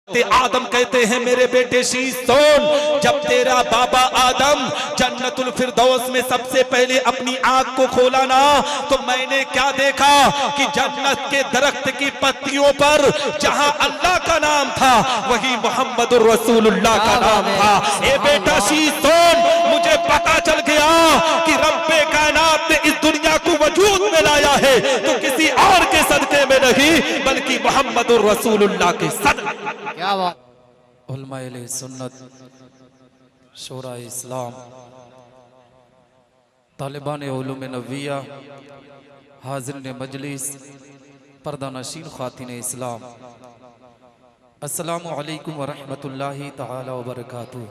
आदम कहते हैं मेरे बेटे शीश सोन, जब तेरा बाबा आदम जन्नतुल फिरदौस में सबसे पहले अपनी आंख को खोला ना, तो मैंने क्या देखा कि जन्नत के दरख्त की पत्तियों पर जहां अल्लाह का नाम था वही मोहम्मदुर रसूलुल्लाह का नाम था। ए बेटा शीश सोन, मुझे पता चल गया कि रब्बे कायनात ने इस दुनिया को वजूद में लाया है तो किसी और के सदके में नहीं बल्कि मोहम्मदुर रसूलुल्लाह के सदके। क्या बात। उलमाए सुन्नत, शोरा इस्लाम, तालिबान उलूम नबिया, हाज़िरीन मजलिस, पर्दा नशीन ख़ातिन इस्लाम, अस्सलामु अलैकुम व रहमतुल्लाहि तआला व बरकातुहू।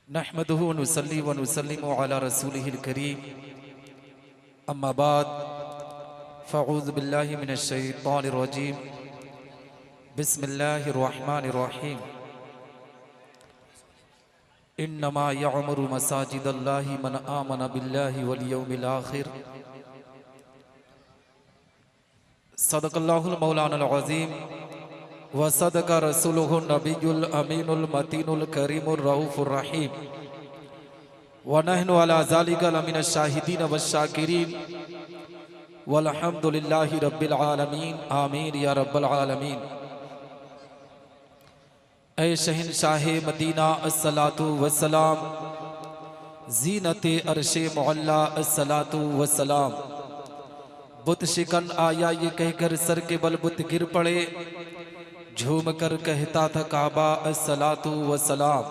नहमदुहु व नुसल्ली व नुसल्लिमु अला रसूलिहिल करीम, अम्मा बाद, फ़अऊज़ु बिल्लाहि मिनश शैतानिर रजीम, बिस्मिल्लाहिर रहमानिर रहीम। इन्नमा यअमुरु मसाजिदल्लाहि मन आमन बिल्लाहि वल यौमिल आखिर। सदक़ल्लाहुल मौलानाल अज़ीम व सदक़ रसूलुहुन नबियुल अमीनुल मतीनुल करीमुर रऊफ़ुर रहीम व नहनु अला ज़ालिका लमिनश शाहिदीन वश शाकिरीन वल्हम्दुलिल्लाहि रब्बिल आलमीन। आमीन या रब्बल आलमीन। ऐ शहंशाह मदीना अस्सलातु वस्सलाम, ज़ीनते अर्शे मुअल्ला अस्सलातु वस्सलाम। बुत शिकन आया ये कहकर सर के बल बुत गिर पड़े, झूम कर कहता था काबा अस्सलातु वस्सलाम।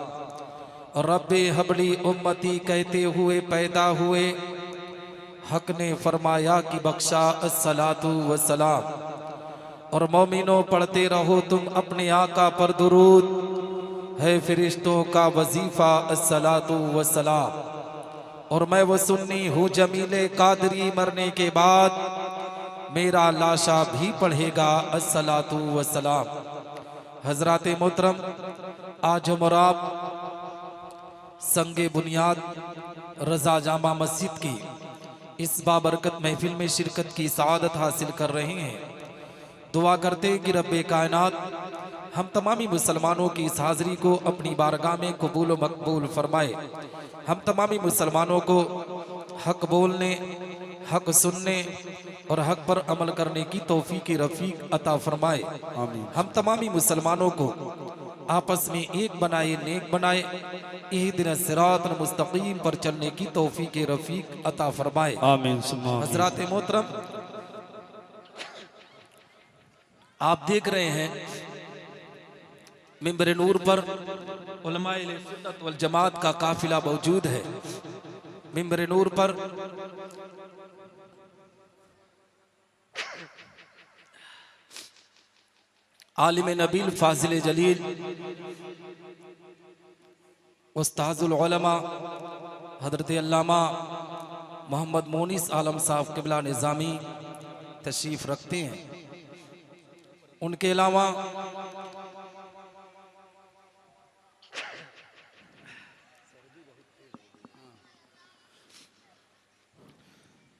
रब्बे हबली उम्मती कहते हुए पैदा हुए, हक ने फरमाया कि बख्शा अस्सलातु वस्सलाम। और मोमिनो पढ़ते रहो तुम अपने आका पर दुरूद, है फरिश्तों का वजीफा अस्सलातु वस्सलाम। और मैं वो सुन्नी हूँ जमीले कादरी, मरने के बाद मेरा लाशा भी पढ़ेगा अस्सलातु वस्सलाम। हजरात मोहतरम, आज हम आप संगे बुनियाद रजा जामा मस्जिद की इस बाबरकत महफिल में शिरकत की सआदत हासिल कर रहे हैं। दुआ करते हैं कि रब्बे कायनात हम तमामी मुसलमानों की इस हाज़िरी को अपनी बारगाह में कबूल व मकबूल फरमाए। हम तमामी मुसलमानों को हक बोलने, हक सुनने और हक पर अमल करने की तौफीक रफ़ीक अता फरमाए। आमीन। हम तमामी मुसलमानों को आपस में एक बनाए, नेक बनाए, इहदिना सिरातल मुस्तकीम पर चलने की तौफीक रफ़ीक अता फरमाए। आमीन। हज़रात मोहतरम, आप देख रहे हैं मिंबर नूर पर उलमाए सुन्नत वल जमात का काफिला मौजूद है। मिंबर नूर पर आलिम नबील फाजिल जलील उस्ताजुल उलमा हजरत अल्लामा मोहम्मद मोनिस आलम साहब क़िबला निज़ामी तशरीफ रखते हैं। उनके अलावा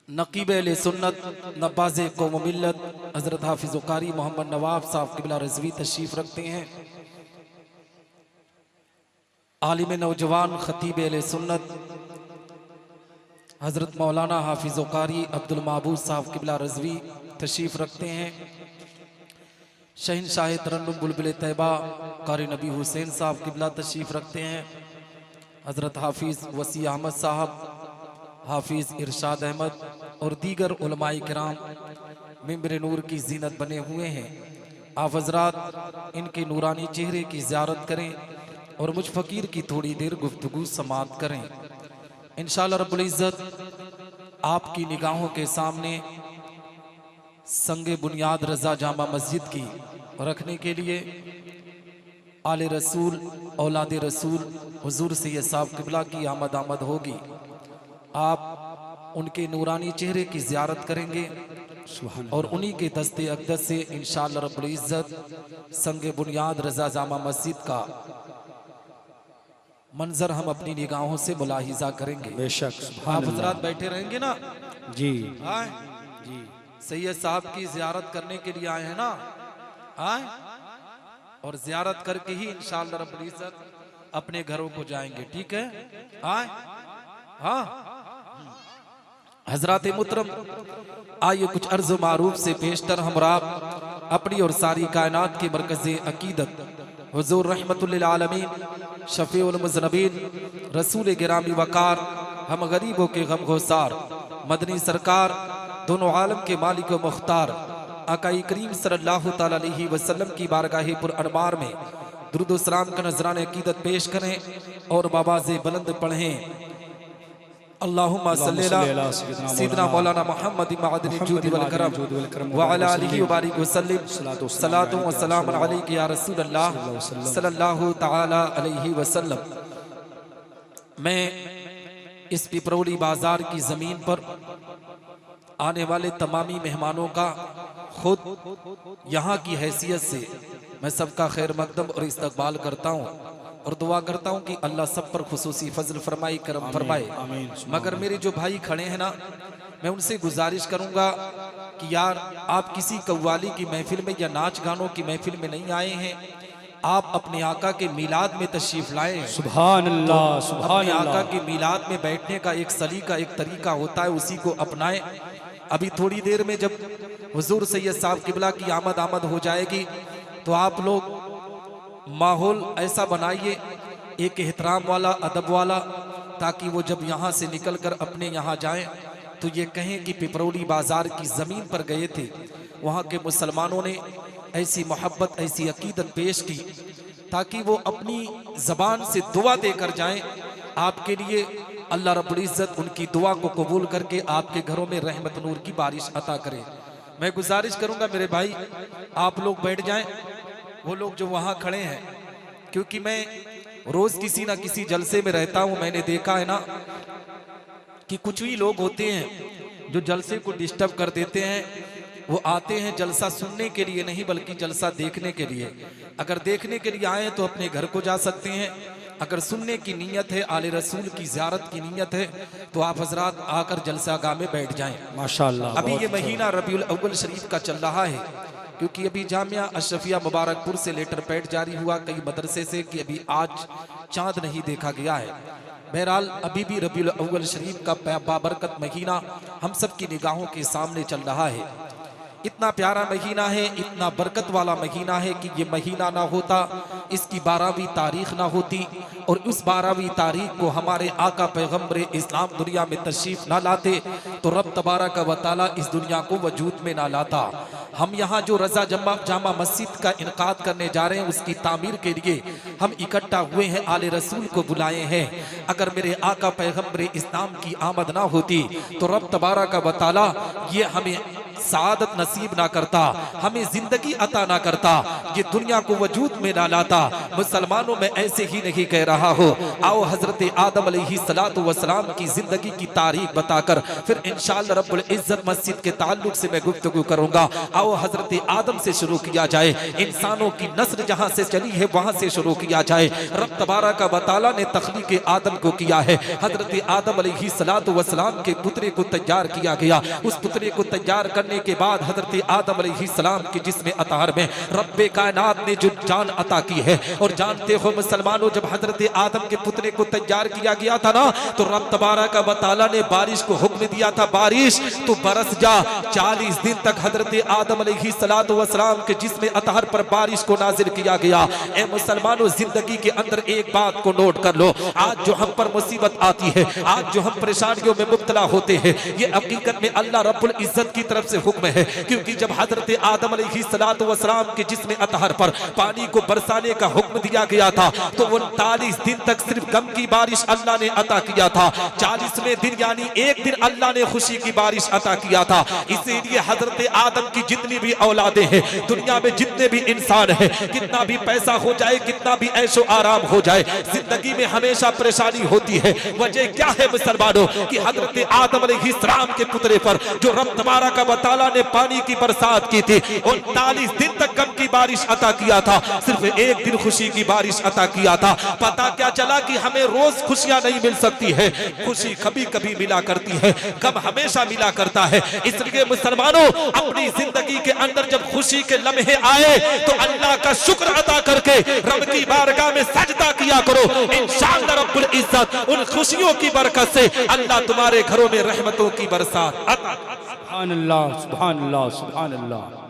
नकीब अहले सुन्नत नवाज़े कौम मिल्लत हज़रत हाफिज़ कारी मोहम्मद नवाब साहब क़िबला रिज़वी तशरीफ़ रखते हैं। आलिम नौजवान ख़तीब अहले सुन्नत हज़रत मौलाना हाफिज़ कारी अब्दुल महबूब साहब क़िबला रिज़वी तशरीफ़ रखते हैं। शहंशाह तरन्नुम बुलबुल तैयबा कारी नबी हुसैन साहब क़िबला तशरीफ़ रखते हैं। हज़रत हाफिज़ वसी अहमद साहब, हाफिज़ इरशाद अहमद और दीगर उलमाए किराम मिंबर नूर की जीनत बने हुए हैं। आप हज़रात इनके नूरानी चेहरे की ज़ियारत करें और मुझ फ़कीर की थोड़ी देर गुफ्तगू समाअत करें। इंशाअल्लाह रब्बुल इज़्ज़त आपकी निगाहों के सामने संगे बुनियाद रजा जामा मस्जिद की रखने के लिए आले रसूल औलाद रसूल हुजूर सैयद साहब क़िबला की आमद होगी। आप उनके नूरानी चेहरे की ज़ियारत करेंगे और उन्हीं के दस्ते अक़दस से इंशाअल्लाह रब्बुल इज़्ज़त संगे बुनियाद रजा जामा मस्जिद का मंजर हम अपनी निगाहों से मुलाहिजा करेंगे। बेशक आप हज़रात बैठे रहेंगे ना जी। जी, सैयद साहब की ज़ियारत करने के लिए आए हैं ना, आए और जियारत करके ही इंशाअल्लाह रब्बुल इज्जत अपने घरों को जाएंगे। ठीक है, आए। हाँ हजरात मुहतरम, आइए कुछ अर्ज मारूफ से पेशतर हमरा अपनी और सारी कायनात के मरकज़े अकीदत हुजूर रहमतुल लिल आलमीन शफीउल मुज़नबीन रसूल गिरामी वकार हम गरीबों के गमगोसार मदनी सरकार दोनों आलम के मालिक व मुख्तार आकाई करीम सल्लल्लाहु तआला अलैहि वसल्लम की बारगाह पुर अनवार में दुरूद व सलाम का नजरान अकीदत पेश करें और बाबाज़े बुलंद पढ़ें। अल्लाहुम्मा सल्ली अला सय्यिदना मौलाना मुहम्मद मअदनी जूद वल करम व अला आलिहि व बारिक व सल्लिम सलातु व सलाम अलैका या रसूल अल्लाह सल्लल्लाहु तआला अलैहि वसल्लम। मैं इस पिपरौली बाजार की जमीन पर आने वाले तमामी मेहमानों का खुद यहाँ की हैसियत से मैं सबका खैर मकदम और इस्तकबाल करता हूँ और दुआ करता हूँ कि अल्लाह सब पर खुसूसी फजल फरमाई करम फरमाए। मगर मेरे जो भाई खड़े हैं ना, मैं उनसे गुजारिश करूँगा कि यार आप किसी कव्वाली की महफिल में या नाच गानों की महफिल में नहीं आए हैं, आप अपने आका के मिलाद में तशरीफ लाए। सुभान अल्लाह, सुभान अपने अल्लाह। आका के मिलाद में बैठने का एक सलीका एक तरीका होता है, उसी को अपनाएं। अभी थोड़ी देर में जब हुजूर सैयद साहब किबला की आमद हो जाएगी तो आप लोग माहौल ऐसा बनाइए एक एहतराम वाला, अदब वाला, ताकि वो जब यहाँ से निकल कर अपने यहाँ जाएं तो ये कहें कि पिपरौली बाजार की ज़मीन पर गए थे, वहाँ के मुसलमानों ने ऐसी मोहब्बत ऐसी अकीदत पेश की, ताकि वो अपनी ज़बान से दुआ देकर जाएं आपके लिए। अल्लाह रब्बुल इज़्ज़त उनकी दुआ को कबूल करके आपके घरों में रहमत नूर की बारिश अता करे। मैं गुजारिश करूँगा मेरे भाई आप लोग बैठ जाएं, वो लोग जो वहाँ खड़े हैं, क्योंकि मैं रोज़ किसी ना किसी जलसे में रहता हूँ। मैंने देखा है ना कि कुछ ही लोग होते हैं जो जलसे को डिस्टर्ब कर देते हैं। वो आते हैं जलसा सुनने के लिए नहीं बल्कि जलसा देखने के लिए। अगर देखने के लिए आए तो अपने घर को जा सकते हैं, अगर सुनने की नीयत है, आले रसूल की ज़ियारत की नीयत है, तो आप हजरात आकर जलसागाह में बैठ जाएं। माशाअल्लाह। अभी ये महीना रबीउल अव्वल शरीफ का चल रहा है, क्योंकि अभी जामिया अशरफिया मुबारकपुर से लेटर पैड जारी हुआ कई मदरसे से कि अभी आज चांद नहीं देखा गया है। बहरहाल अभी भी रबीउल अव्वल शरीफ का बाबरकत महीना हम सब की निगाहों के सामने चल रहा है। इतना प्यारा महीना है, इतना बरकत वाला महीना है कि ये महीना ना होता, इसकी 12वीं तारीख ना होती और उस 12वीं तारीख को हमारे आका पैगम्बर इस्लाम दुनिया में तशरीफ ना लाते तो रब तबारक व तआला इस दुनिया को वजूद में ना लाता। हम यहाँ जो रजा जामा मस्जिद का इनकाद करने जा रहे हैं उसकी तामीर के लिए हम इकट्ठा हुए हैं, आले रसूल को बुलाए हैं। अगर मेरे आका पैगम्बर इस्लाम की आमद ना होती तो रब तबारक व तआला ये हमें सादत नसीब ना करता, हमें जिंदगी अता ना करता, ये दुनिया को वजूद में ना लाता। मुसलमानों में ऐसे ही नहीं कह रहा हो। आओ हजरत आदम अलैहिस्सलातु वस्सलाम की जिंदगी की तारीख बताकर फिर इंशाअल्लाह रब्बुल इज्जत मस्जिद के ताल्लुक से मैं गुफ्तगू करूंगा। आओ हजरत आदम से शुरू किया जाए, इंसानों की नस्ल जहां से चली है वहां से शुरू किया जाए। रब तबारक व तआला ने तख्लीक आदम को किया है, हजरत आदम अलैहिस्सलातु वस्सलाम के पुतरे को तैयार किया गया। उस पुतरे को तैयार करने के बाद हजरत आदम अलैहिस्सलाम के जिस्म अताहर में रब्बे कायनात ने जो जान अता की है, और जानते हो मुसलमानों जब हजरत आदम के पुतरे को तैयार किया गया था ना तो रब तबारक व तआला ने बारिश को हुक्म दिया था, बारिश तू बरस जा। 40 दिन तक हजरत आदम अलैहिस्सलातु वस्सलाम के जिस्म अताहर पर बारिश को नाजिल किया गया। ए मुसलमानों जिंदगी के अंदर एक बात को नोट कर लो, आज जो हम पर मुसीबत आती है, आज जो हम परेशानियों में मुब्तला होते हैं, ये हकीकत में अल्लाह रब्बुल इज्जत की तरफ से हुक्म है। क्योंकि जब हजरत आदम अलैहिस्सलातु वस्सलाम के जिस्म अतहर पर पानी को बरसाने का हुक्म दिया गया था तो 39 दिन तक सिर्फ गम की बारिश अल्लाह ने अता किया था। 40वें दिन यानी एक दिन अल्लाह ने खुशी की बारिश अता किया था। इसीलिए हजरत आदम की जितनी भी औलादें हैं, दुनिया में जितने भी इंसान हैं, कितना भी पैसा हो जाए, कितना भी ऐशो आराम हो जाए, जिंदगी में हमेशा परेशानी होती है। वजह क्या है मुसलमानों कि हजरत आदम अलैहिस्सलाम के पुतरे पर जो रब तबारक व तआला ताला ने पानी की बरसात की थी, 39 दिन तक गम की बारिश अता किया था, सिर्फ एक दिन खुशी की बारिश अता किया था। पता क्या चला कि हमें रोज खुशियां नहीं मिल सकती है, खुशी कभी कभी मिला करती है, गम हमेशा मिला करता है। इसलिए मुसलमानों, अपनी जिंदगी के अंदर जब खुशी के लम्हे आए तो अल्लाह का शुक्र अदा करके रब की बारगाह में सजदा किया करो। इंशाअल्लाह रब्बुल इज्जत उन खुशियों की बरकत से अल्लाह तुम्हारे घरों में रहमतों की बरसात अता। सुभान अल्लाह, सुभान अल्लाह, सुभान अल्लाह।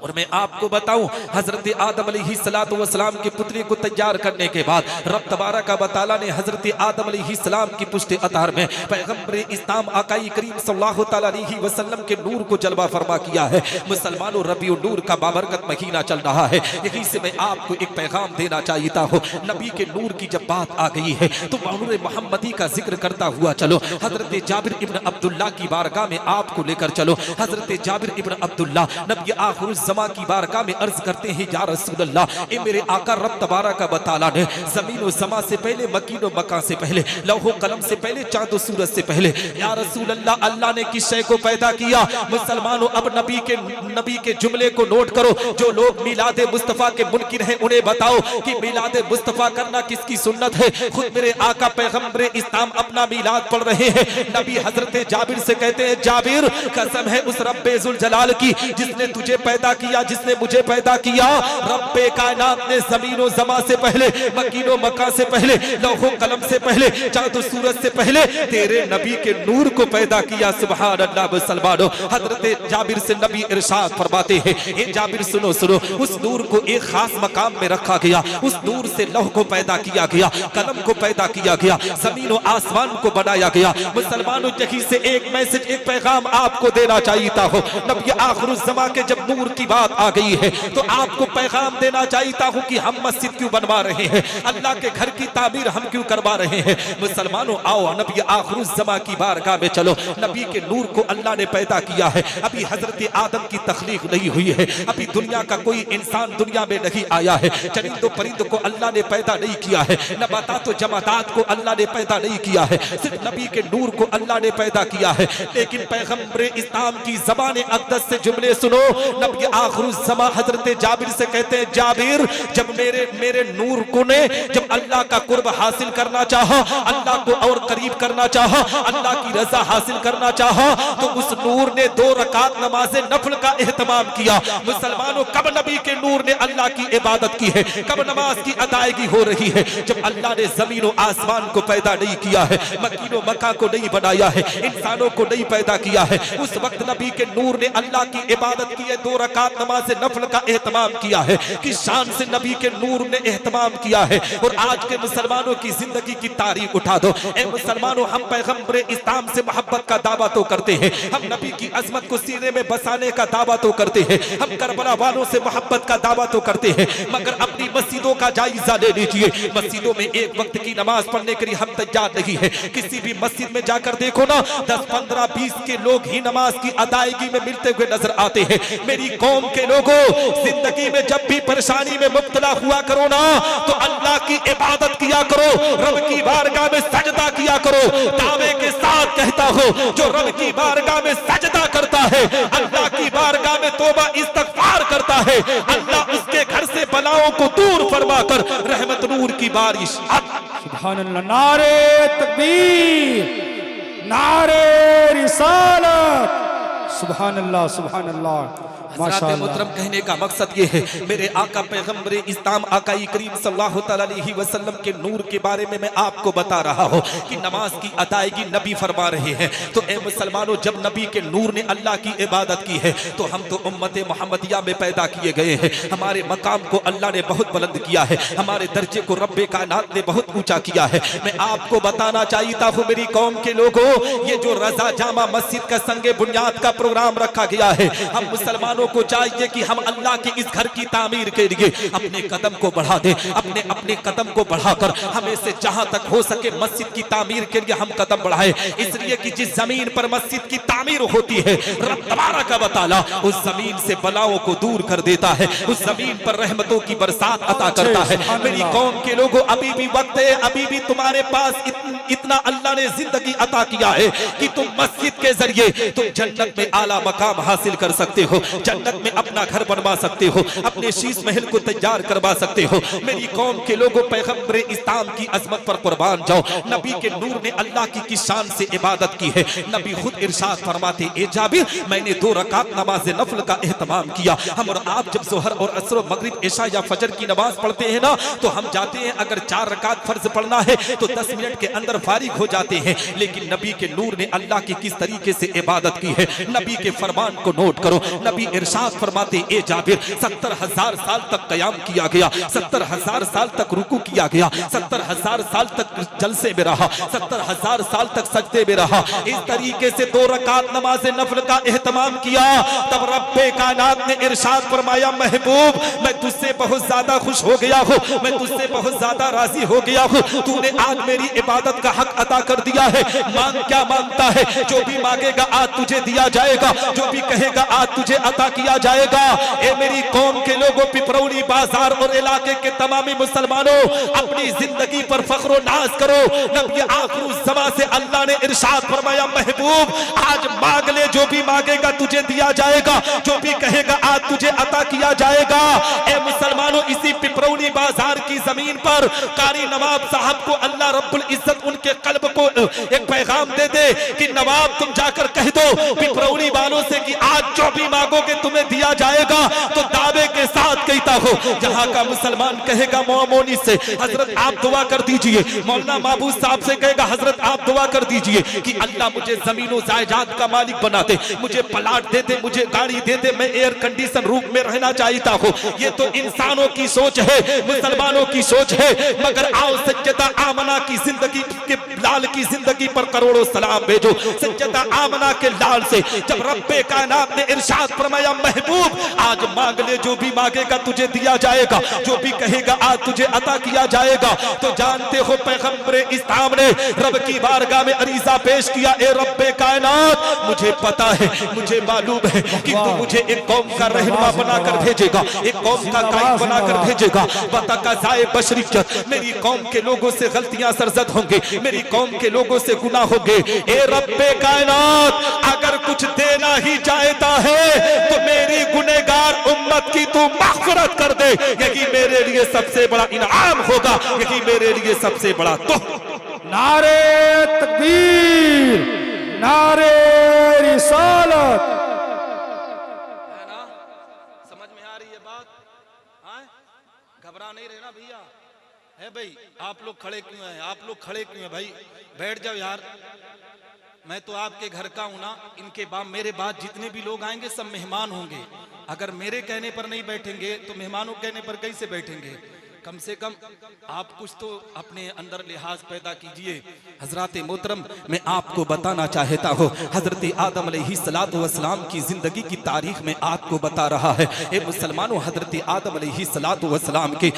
और मैं आपको बताऊं, हजरत आदम अलैहिस्सलातु वस्सलाम की पुतली को तैयार करने के बाद रब तबारक व तआला ने हजरत आदम अलैहिस्सलाम की पुश्त अतार में पैगंबर इस्लाम आकाई करीम सल्लल्लाहु तआला अलैहि वसल्लम के नूर को जलवा फरमा किया है। मुसलमानों, रबीउल नूर का बाबरकत महीना चल रहा है, यहीं से मैं आपको एक पैगाम देना चाहता हूँ। नबी के नूर की जब बात आ गई है तो नूर मोहम्मदी का जिक्र करता हुआ चलो। हजरत जाबिर इब्न अब्दुल्ला की बारगाह में आपको लेकर चलो। हजरत जाबिर इब्न अब्दुल्ला नबी आखिर जमा की बारगाह में अर्ज करते हैं, या रसूल अल्लाह, ए मेरे आका रब तबारक व तआला ने जमीन और समा से पहले, मकीन और मकान से पहले, लौह कलम से पहले, चांद और सूरज से पहले, या रसूल अल्लाह, अल्लाह ने किस शय को पैदा किया? मुसलमानों, अब नबी के जुमले को नोट करो। जो लोग मिलाद मुस्तफा के मुनकिर हैं उन्हें बताओ कि मिलाद मुस्तफा करना किसकी सुन्नत है। खुद मेरे आका पैगंबर इस्लाम अपना मिलाद पढ़ रहे हैं। नबी हजरत जाबिर से कहते हैं, जाबिर, कसम है उस रब्बे जुल जलाल की जिसने तुझे पैदा किया, जिसने मुझे पैदा किया। रब्बे कायनात ने ज़मीनो ज़मा से पहले, मकीनो मका से पहले, लौहो कलम से पहले, चाँद सूरज से पहले तेरे नबी के नूर को पैदा किया। सुभान अल्लाह। मुसलमानों, हजरत जाबिर से नबी इरशाद फरमाते हैं, ए जाबिर सुनो सुनो, उस नूर को एक खास मकाम में रखा गया। उस नूर से लौह को पैदा किया गया, कलम को पैदा किया गया, जमीन और आसमान को बनाया गया। मुसलमानों, यहीं से एक मैसेज, एक पैगाम आपको देना चाहता हूँ। नबी आखिर ज़मा के जब नूर की बात आ गई है तो आपको पैगाम देना चाहता हूँ कि हम मस्जिद क्यों बनवा रहे हैं, अल्लाह के घर की तामीर हम क्यों करवा रहे हैं। मुसलमानों, आओ नबी आखिर ज़मा की बारगाह में चलो। नबी के नूर को अल्लाह ने पैदा किया है। अभी हजरत आदम की तख्लीक नहीं हुई है, अभी दुनिया का कोई इंसान दुनिया में नहीं आया है। चरिंदों परिंदों को अल्लाह ने पैदा नहीं किया है, नबातात व जमादात को अल्लाह ने पैदा नहीं किया है, सिर्फ नबी के नूर को अल्लाह ने पैदा किया है। लेकिन पैगंबर इस्लाम की ज़बान अक़दस से जुमले सुनो। नबी आखिर ज़मा हजरत जाबिर से कहते हैं, जाबिर, जब मेरे नूर को ने जब अल्लाह का कुर्ब हासिल करना चाहा, अल्लाह को और करीब करना चाहा, अल्लाह की रजा हासिल करना चाहा, तो उस नूर ने 2 रकात नमाज नफल का एहतमाम किया। मुसलमानों, कब नबी के नूर ने अल्लाह की इबादत की है, कब नमाज की अदायगी हो रही है? जब अल्लाह ने जमीन और आसमान को पैदा नहीं किया है, मकीनो मका को नहीं बनाया है, इंसानों को नहीं पैदा किया है, उस वक्त नबी के नूर ने अल्लाह की इबादत की है, 2 रकात नमाज नफल का एहतमाम किया है। किस शान से नबी के नूर ने एहतमाम किया है। और आज के मुसलमानों की जिंदगी की तारीख उठा दो। ए मुसलमानों, हम पैगंबर इस्लाम से मोहब्बत का दावा तो करते हैं, हम नबी की अजमत को सीने में बसाने का दावा तो करते हैं, हम करबला वालों से मोहब्बत का दावा तो करते हैं, मगर अपनी मस्जिदों का जायजा ले लीजिए। मस्जिदों में एक वक्त की नमाज पढ़ने के लिए हम तैयार नहीं है। किसी भी मस्जिद में जाकर देखो ना, 10, 15, 20 के लोग ही नमाज की अदायगी में मिलते हुए नजर आते हैं। मेरी कौम के लोगों, जिंदगी में जब भी परेशानी में मुब्तला हुआ करो ना, तो अल्लाह की इबादत किया करो, रब की बारगाह में सजदा किया करो। दावे के साथ कहता हूँ, जो रब की बारगाह में सजदा करता है, अल्लाह की बारगाह में तौबा इस्तगफार करता है, अल्लाह उसके घर से बलाओं को दूर फरमाकर रहमत नूर की बारिश। सुभान अल्लाह। नारे तकबीर, नारे रिसालत। सुभान अल्लाह, सुभान अल्लाह। हज़रात मोहतरम, कहने का मकसद ये है, मेरे आका पैगंबर इस्लाम आकाई करीम सल्लल्लाहु तआला अलैहि वसल्लम के नूर के बारे में मैं आपको बता रहा हूँ कि नमाज की अदायगी नबी फरमा रहे हैं। तो ए मुसलमानों, जब नबी के नूर ने अल्लाह की इबादत की है तो हम तो उम्मत मोहम्मदिया में पैदा किए गए हैं। हमारे मकाम को अल्लाह ने बहुत बुलंद किया है, हमारे दर्जे को रब्बे कायनात ने बहुत ऊंचा किया है। मैं आपको बताना चाहता हूँ, मेरी कौम के लोगों, ये जो रजा जामा मस्जिद का संगे बुनियाद का प्रोग्राम रखा गया है, हम मुसलमानों मुसलमानों को चाहिए कि हम अल्लाह के इस घर की तामीर के लिए अपने कदम को बढ़ा दें, अपने अपने कदम को बढ़ाकर हमें से जहां तक हो सके मस्जिद की तामीर के लिए हम कदम बढ़ाएं। इसलिए कि जिस जमीन पर मस्जिद की तामीर होती है, रब तबारक व तआला उस जमीन से बलाओं को दूर कर देता है, उस जमीन पर रहमतों की बरसात अता करता है। मेरी कौम के लोगों, अभी भी वक्त है, अभी भी तुम्हारे पास इतना अल्लाह ने जिंदगी अता किया है कि तुम मस्जिद के जरिए तुम जन्नत में आला मकाम हासिल कर सकते हो, जन्नत में अपना घर बनवा सकते हो, अपने शीश महल को तैयार करवा सकते हो। मेरी कौम के लोगों, पैगंबर इस्लाम की अजमत पर कुर्बान जाओ। नबी के नूर ने अल्लाह की किस शान से इबादत की है। नबी खुद इरशाद फरमाते, ए जाबिर, मैंने 2 रकात नमाज नफल का एहतमाम किया। हम और आप जब जोहर और असर और मगरिब इशा या फजर की नमाज पढ़ते हैं ना, तो हम जाते हैं अगर 4 रकात फर्ज पढ़ना है तो 10 मिनट के अंदर फारिग हो जाते हैं। लेकिन नबी के नूर ने अल्लाह की किस तरीके से इबादत की है, नबी के फरमान को नोट करो। नबी इरशाद फरमाते, ए जाबिर, 70,000 साल तक कयाम किया गया, 70,000 साल तक रुकू किया गया, 70,000 साल तक जलसे में रहा, 70,000 साल तक सजदे में रहा। इस तरीके से 2 रकात नमाज नफल का एहतमाम किया। तब रब्बे कायनात ने इरशाद फरमाया, महबूब, मैं तुझसे बहुत ज्यादा खुश हो गया हूँ, मैं तुझसे बहुत ज्यादा राजी हो गया हूँ। तूने आज मेरी इबादत का हक अदा कर दिया है। मांग क्या मांगता है? जो भी मांगेगा आज तुझे दिया जाएगा, जो भी कहेगा आज तुझे अता किया जाएगा। ए मेरी कौम के लोगों, पिपरौली बाजार और इलाके के तमामी मुसलमानों, अपनी जिंदगी पर फख्र नाज करो। नबी आखिर ज़मा से अल्लाह ने इरशाद फरमाया, महबूब, आज मांग ले, जो भी मांगेगा तुझे दिया जाएगा, जो भी कहेगा आज तुझे अता किया जाएगा। ए मुसलमानों, इसी पिपरौली बाजार की जमीन पर कारी नवाब साहब को अल्लाह रब्बुल इज्जत उनके कल्ब को एक पैगाम दे दे कि नवाब, तुम जाकर कह दो पिपरौली वालों से कि आज जो भी मांगोगे तुम्हें दिया जाएगा। तो दावे के साथ कहता हो, जहां का मुसलमान कहेगा मोमोनी से, हजरत आप दुआ कर दीजिए, मौलाना महबूब साहब से कहेगा, हजरत आप दुआ कर दीजिए कि अल्लाह मुझे जमीनों जायदाद का मालिक बना दे, मुझे प्लाट दे दे, मुझे गाड़ी दे दे, मैं एयर कंडीशन रूम में रहना चाहता हूँ। ये तो इंसानों की सोच है, मुसलमानों की सोच है। मगर आओ सज्जदा आमना की जिंदगी के लाल की जिंदगी पर करोड़ों सलाम भेजो। सज्जदा आमना के लाल से जब रब्बे कायनात ने इरशाद फरमाया, महबूब, आज मांग ले, जो भी मांगेगा तुझे दिया जाएगा, जो भी कहेगा आज तुझे अता किया जाएगा। तो जानते हो पैगंबर इस्लाम ने रब की बारगाह में अरीजा पेश किया, ए रब्बे कायनात, मुझे पता है, मुझे मालूम है कि तू मुझे एक कौम का रहनुमा बनाकर भेजेगा, एक कौम का कायद बनाकर भेजेगा। बतकाज़ाए बशरियत, मेरी कौम के लोगों से गलतियां सरजद होंगे, मेरी कौम के लोगों से गुनाह होंगे। ए रब्बे कायनात, अगर कुछ देना ही चाहता है तो मेरी गुनहगार उम्मत की तू मग़फ़िरत कर दे। यही मेरे लिए सबसे बड़ा इनाम होगा, यही मेरे लिए सबसे बड़ा नारे तकबीर, नारे रिसालत। है ना? समझ में आ रही है बात? घबरा नहीं रहना भैया। है भाई, आप लोग खड़े क्यों हैं? आप लोग खड़े क्यों हैं भाई? बैठ जाओ यार। मैं तो आपके घर का हूं ना। इनके बाद मेरे बाद जितने भी लोग आएंगे सब मेहमान होंगे। अगर मेरे कहने पर नहीं बैठेंगे तो मेहमानों के कहने पर कैसे बैठेंगे? कम से कम आप कुछ तो अपने अंदर लिहाज पैदा कीजिए। हजरत मोहतरम, मैं आपको बताना चाहता हूँ, हजरत आदम अलैहिस्सलातु वस्सलाम की जिंदगी की तारीख में आपको बता रहा है। ए मुसलमानों, हजरत आदम अलैहिस्सलातु वस्सलाम के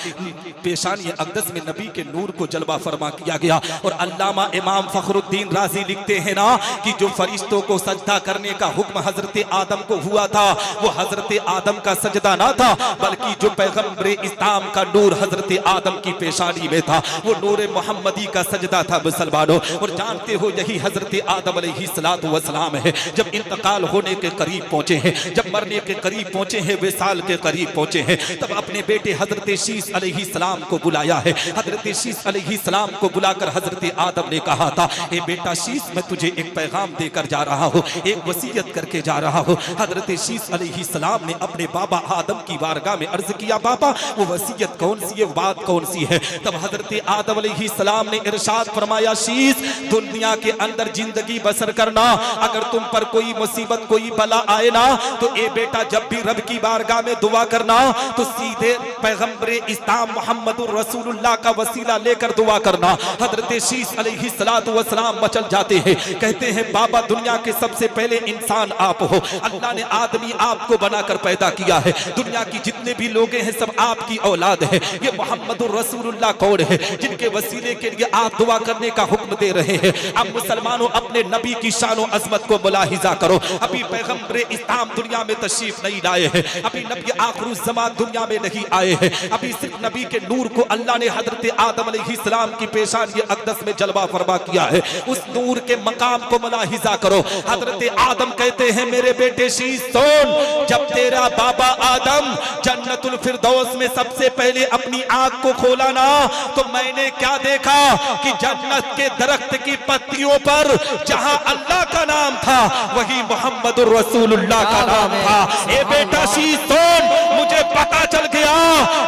पेशानी अक़दस में नबी के नूर को जलवा फरमा किया गया। और अल्लामा इमाम फखरुद्दीन राजी लिखते हैं ना कि जो फरिश्तों को सजदा करने का हुक्म हजरत आदम को हुआ था, वो हजरत आदम का सजदा ना था, बल्कि जो पैगंबर इस्लाम का नूर हजरत आदम की पेशानी में था, वो नूरे मोहम्मदी का सजदा था मुसलमानों। और जानते हो, यही हजरत आदम अलैहिस्सलातु वस्सलाम है जब इंतकाल होने के करीब पहुंचे हैं, जब मरने के करीब पहुंचे हैं, विसाल के करीब पहुंचे हैं, तब अपने बेटे हजरत शीस अलैहिस्सलाम को बुलाया है। हजरत शीस अलैहिस्सलाम को बुलाकर हजरत आदम ने कहा था, ए बेटा शीस, मैं तुझे एक पैगाम देकर जा रहा हूँ, एक वसीयत करके जा रहा हूँ। हजरत शीस अलैहिस्सलाम ने अपने बाबा आदम की बारगाह में अर्ज किया, बाबा वो वसीयत कौन सी है? ये बात कौन सी है? तब हजरत आदम अलैहिस्सलाम ने इरशाद फरमाया, शीश दुनिया के अंदर जिंदगी बसर करना, अगर तुम पर कोई मुसीबत कोई बला आए ना तो ए बेटा जब भी रब की बारगाह में दुआ करना तो सीधे पैगंबर इस्लाम मोहम्मदुर रसूलुल्लाह का वसीला लेकर दुआ करना। हजरत शीश अलैहिस्सलातु वस्सलाम मचल जाते हैं, कहते हैं बाबा दुनिया के सबसे पहले इंसान आप हो, अल्लाह ने आदमी आपको बनाकर पैदा किया है, दुनिया की जितने भी लोग हैं सब आपकी औलाद है, ये मोहम्मदुर रसूलुल्लाह कौन है जिनके वसीले के लिए आप दुआ करने का हुक्म दे रहे हैं? अब मुसलमानों अपने नबी की शान और अजमत को मुलाहिजा करो। अभी पैगंबर इस्लाम दुनिया में तशरीफ नहीं लाए हैं, अभी नबी आखिरुल ज़मान दुनिया में नहीं आए हैं, अभी सिर्फ नबी के नूर को अल्लाह ने हजरत आदम अलैहिस्सलाम की पेशानी अक़दस में जलवा फरमा किया है, उस नूर के मकाम को मुलाहिजा करो। हजरत आदम कहते हैं मेरे बेटे शीश सुन, जब तेरा बाबा आदम जन्नतुल फिरदौस में सबसे पहले अपनी आंख को खोला ना तो मैंने क्या देखा कि जन्नत के दरख्त की पत्तियों पर जहां अल्लाह का नाम था वही मोहम्मदुर रसूलुल्लाह का नाम था। ए बेटा शीश सुन, मुझे पता चल गया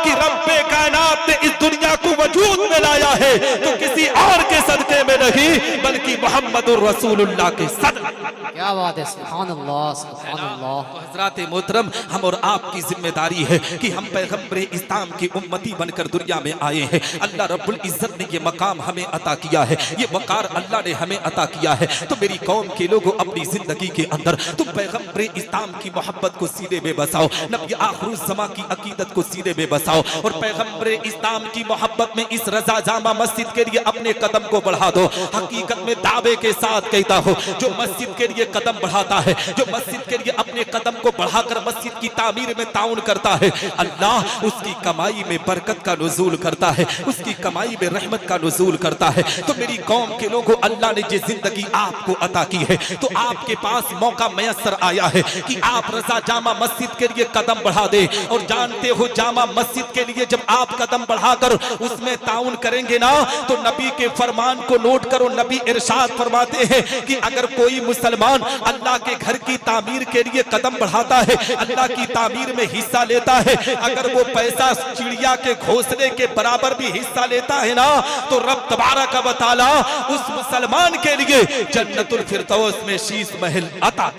कि रब्बे कायनात ने इस दुनिया को वजूद में लाया है तो किसी और के सदके में नहीं बल्कि मोहम्मदुर रसूलुल्लाह के सदके। क्या बात है, सुभान अल्लाह सुभान अल्लाह। हज़रात मोहतरम, हम और आपकी जिम्मेदारी है कि हम पैगंबर इस्लाम की उम्मती बनकर दुनिया में आए हैं। अल्लाह रब्बुल इज्जत ने ये मकाम हमें अता किया है, ये वकार अल्लाह ने हमें अता किया है। तो मेरी कौम के लोगों अपनी जिंदगी के अंदर तुम पैगंबर इस्लाम की मोहब्बत को सीने में बसाओ, नबी आखिरुल ज़मां की अकीदत को सीने में बसाओ और पैगंबर इस्लाम की मोहब्बत में इस रज़ा जामा मस्जिद के लिए अपने कदम को बढ़ा दो। हकीकत में दावे के साथ कहता हो, जो मस्जिद के लिए कदम बढ़ाता है, जो मस्जिद के लिए अपने कदम को बढ़ाकर मस्जिद की तामीर में ताउन करता है, अल्लाह उसकी कमाई में बरकत का नुज़ूल करता है, उसकी कमाई में रहमत का नुज़ूल करता है। तो मेरी कौम के लोगों, अल्लाह ने जो जिंदगी आपको अता की है तो आपके पास मौका मयसर आया है कि आप रज़ा जामा मस्जिद के लिए कदम बढ़ा दे। और जानते हो जामा मस्जिद के लिए जब आप कदम बढ़ाकर उसमें ताउन करेंगे ना तो नबी के फरमान को नोट करो, नबी इरशाद फरमाते हैं कि अगर कोई मुसलमान अल्लाह के घर की तामीर के लिए कदम बढ़ाता है, अल्लाह की तामीर में हिस्सा लेता है, अगर वो पैसा चिड़िया के घोंसले के बराबर भी हिस्सा लेता है ना तो रब तबारक व तआला उस मुसलमान के लिए जन्नतुल फिरदौस में शीश महल अता।